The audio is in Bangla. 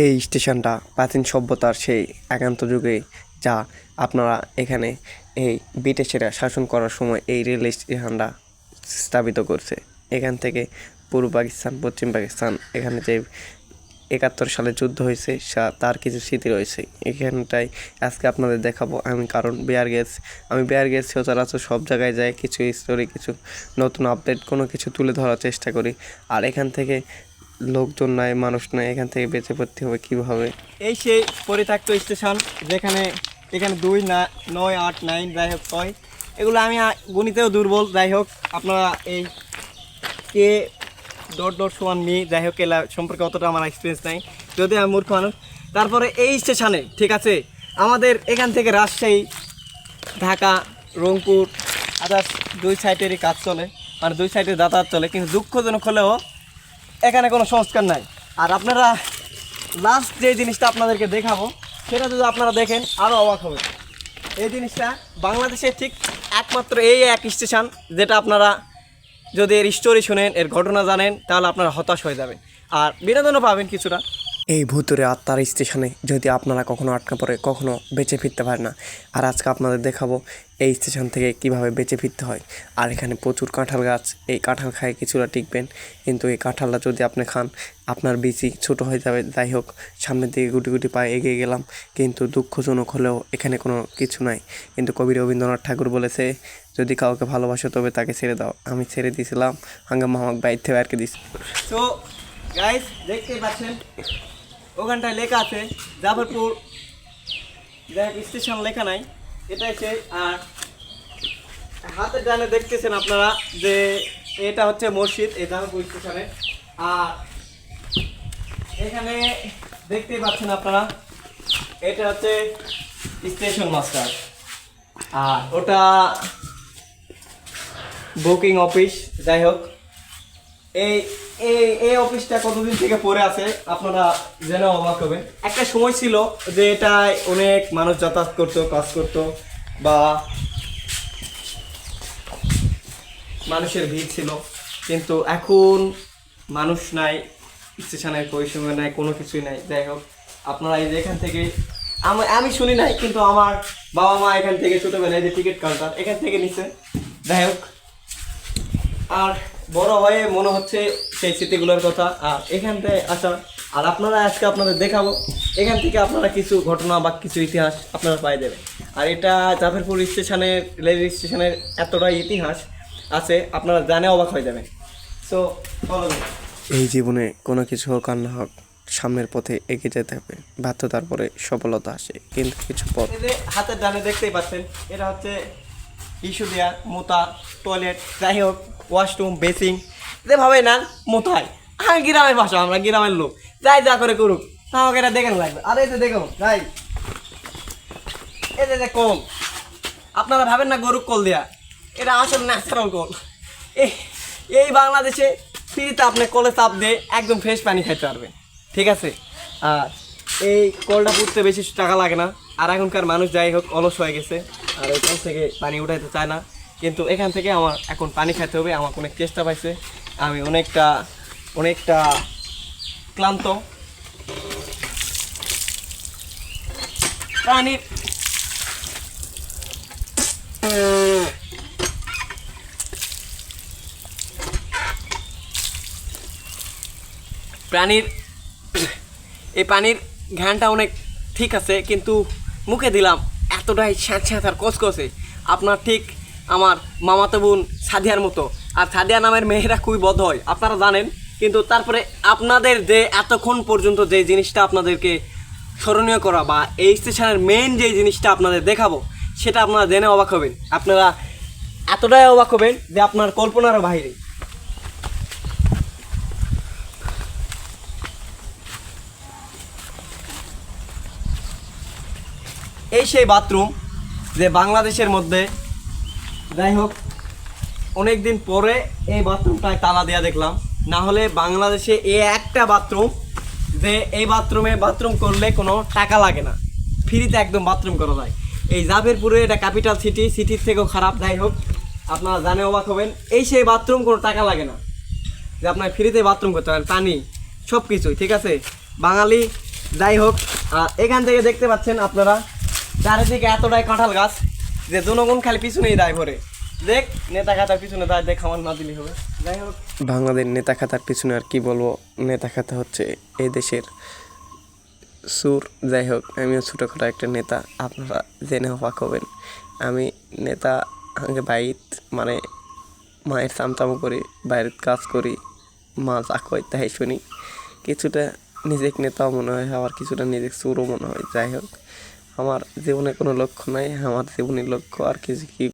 এই স্টেশনটা প্রাচীন সভ্যতার সেই একান্ত যুগে যা আপনারা এখানে এই ব্রিটিশেরা শাসন করার সময় এই রেল স্টেশনটা স্থাপিত করছে। এখান থেকে পূর্ব পাকিস্তান, পশ্চিম পাকিস্তান, এখানে যে 71 সালে যুদ্ধ হয়েছে তার কিছু স্মৃতি রয়েছে এখানটায়। আজকে আপনাদের দেখাবো আমি, কারণ আমি বেয়ার গেছি সচরাচর সব জায়গায় যাই, কিছু স্টোরি, কিছু নতুন আপডেট, কোনো কিছু তুলে ধরার চেষ্টা করি। আর এখান থেকে লোকজন নাই, মানুষ নাই, এখান থেকে বেঁচে পড়তে হবে কীভাবে। এই সেই পরিত্যক্ত স্টেশন যেখানে এখানে 2, 9, 8, 9 যাই হোক 6, এগুলো আমি গণিতেও দুর্বল। যাই হোক আপনারা এই কে .. মি যাই হোক এলা সম্পর্কে অতটা আমার এক্সপিরিয়েন্স নাই, যদি আমি মূর্খ মানুষ। তারপরে এই স্টেশনে ঠিক আছে আমাদের এখান থেকে রাজশাহী, ঢাকা, রংপুর আদার্স 2 সাইডেরই কাজ চলে, মানে 2 সাইডে যাতায়াত চলে, কিন্তু দুঃখজনক হলেও এখানে কোনো সংস্কার নাই। আর আপনারা লাস্ট যে জিনিসটা আপনাদেরকে দেখাবো সেটা যদি আপনারা দেখেন আরও অবাক হবে। এই জিনিসটা বাংলাদেশের ঠিক একমাত্র এই এক স্টেশন যেটা আপনারা যদি এর স্টোরি শুনেন, এর ঘটনা জানেন, তাহলে আপনারা হতাশ হয়ে যাবেন আর বিনোদনও পাবেন কিছুটা। এই ভুতুরে আত্মার স্টেশনে যদি আপনারা কখনো আটকা পড়ে কখনো বেঁচে ফিরতে পারেন না, আর আজকে আপনাদের দেখাবো এই স্টেশন থেকে কিভাবে বেঁচে ফিরতে হয়। আর এখানে প্রচুর কাঁঠাল গাছ, এই কাঁঠাল খায় কিছুটা টিকবেন, কিন্তু এই কাঁঠালটা যদি আপনি খান আপনার বিচি ছোটো হয়ে যাবে। যাই হোক, সামনের দিকে গুটি গুটি পায়ে এগিয়ে গেলাম, কিন্তু দুঃখজনক হলেও এখানে কোনো কিছু নাই। কিন্তু কবি রবীন্দ্রনাথ ঠাকুর বলেছে, যদি কাউকে ভালোবাসো তবে তাকে ছেড়ে দাও। আমি ছেড়ে দিয়েছিলাম, হাঙ্গামা আমাকে বাইর থেকে আর কি দিচ্ছি। তো গাইস দেখতেই পাচ্ছেন ওখানটায় লেখা আছে জাফরপুর, দেখ স্টেশন লেখা নাই, এটাই সেই। আর হাতের ডানে দেখতেছেন আপনারা যে এটা হচ্ছে মসজিদ এই জাফরপুর স্টেশনে। আর এখানে দেখতেই পাচ্ছেন আপনারা এটা হচ্ছে স্টেশন মাস্টার, আর ওটা বুকিং অফিস। যাই হোক এই এই এই অফিসটা কতদিন থেকে পড়ে আছে আপনারা জেনে অবাক হবেন। একটা সময় ছিল যে এটায় অনেক মানুষ যাতায়াত করতো, কাজ করতো, বা মানুষের ভিড় ছিল, কিন্তু এখন মানুষ নাই, স্টেশনের পরিষেবা নাই, কোনো কিছুই নাই। যাই হোক আপনারা এই যে এখান থেকে আমি শুনি নাই, কিন্তু আমার বাবা মা এখান থেকে ছোটোবেলায় যে টিকিট কাউন্টার এখান থেকে নিছে। যাই হোক আর বড় হয়ে মনে হচ্ছে সেই স্মৃতিগুলোর কথা আর এখানটায় আসা। আর আপনারা আজকে আপনাদের দেখাবো এখান থেকে আপনারা কিছু ঘটনা বা কিছু ইতিহাস আপনারা পাই যাবেন। আর এটা জাফরপুর স্টেশনের রেল স্টেশনের এতটাই ইতিহাস আছে আপনারা জানে অবাক হয়ে যাবেন। So follow me. এই জীবনে কোনো কিছু হোক আর না হোক, সামনের পথে এগিয়ে যেতে হবে। ব্যর্থতার পরে সফলতা আসে, কিন্তু কিছু পথ। এই যে হাতের ডানে দেখতেই পাচ্ছেন এটা হচ্ছে টিস্যু দেওয়া মোতা, টয়লেট, যাই হোক ওয়াশরুম, বেসিং, যেভাবে না মোতায়। আর গ্রামের ভাষা, আমরা গ্রামের লোক, যাই যা করে করুক আমাকে এটা দেখেন লাগবে। আর এই যে দেখুন যাই এই যে কল, আপনারা ভাবেন না গরুর কল দেয়া, এটা আসল ন্যাচারাল কল। এই বাংলাদেশে ফ্রিতে আপনি কলে চাপ দিয়ে একদম ফ্রেশ পানি খাইতে পারবেন, ঠিক আছে। আর এই কলটা পুঁততে বেশি টাকা লাগে না। আর এখনকার মানুষ যাই হোক অলস হয়ে গেছে, আর এই কল থেকে পানি উঠাইতে চায় না, কিন্তু এখান থেকে আমার এখন পানি খাইতে হবে। আমার অনেক চেষ্টা পাইছে, আমি অনেকটা ক্লান্ত। পানির প্রাণীর এই পানির ঘ্রাণটা অনেক ঠিক আছে, কিন্তু মুখে দিলাম এতটাই স্যাঁত আর কচকচে, আপনার ঠিক আমার মামাতো বোন সাদিয়ার মতো। আর সাদিয়া নামের মেয়েরা খুবই বধ হয় আপনারা জানেন, কিন্তু তারপরে আপনাদের যে এতক্ষণ পর্যন্ত যে জিনিসটা আপনাদেরকে স্মরণীয় করা বা এই স্টেশনের মেইন যে জিনিসটা আপনাদের দেখাবো সেটা আপনারা জেনে অবাক হবেন। আপনারা এতটাই অবাক হবেন যে আপনার কল্পনারও বাইরে। এই সেই বাথরুম যে বাংলাদেশের মধ্যে, যাই হোক অনেক দিন পরে এই বাথরুমটায় তালা দেওয়া দেখলাম। না হলে বাংলাদেশে এই একটা বাথরুম যে এই বাথরুমে বাথরুম করলে কোনো টাকা লাগে না, ফ্রিতে একদম বাথরুম করা যায়। এই জাফরপুরে এটা ক্যাপিটাল সিটির থেকেও খারাপ। যাই হোক আপনারা জানে অবাক হবেন, এই সেই বাথরুম কোনো টাকা লাগে না, যে আপনার ফ্রিতে বাথরুম করতে পারেন, পানি সব কিছুই ঠিক আছে। বাঙালি যাই হোক, এখান থেকে দেখতে পাচ্ছেন আপনারা চারিদিকে এতটাই কাঁঠাল গাছ যে জনগণ খালি পিছনেই দায় ভরে। দেখ নেতা খাতার পিছনে দায় দেখ আমার না দিলে হবে। যাই হোক, বাংলাদেশ নেতা খাতার পিছনে আর কি বলবো, নেতা খাতা হচ্ছে এই দেশের সুর। যাই হোক, আমিও ছোটোখাটো একটা নেতা, আপনারা জেনে অবাক হবেন। আমি নেতা আগে বাইত মানে মায়ের চামচামো করি, বাইরের কাজ করি, মা যা কয় তাই শুনি। কিছুটা নিজের নেতাও মনে হয়, আবার কিছুটা নিজের সুরও মনে হয়। যাই হোক, আমার জীবনে কোনো লক্ষ্য নাই, আমার জীবনের লক্ষ্য আর কিছু কি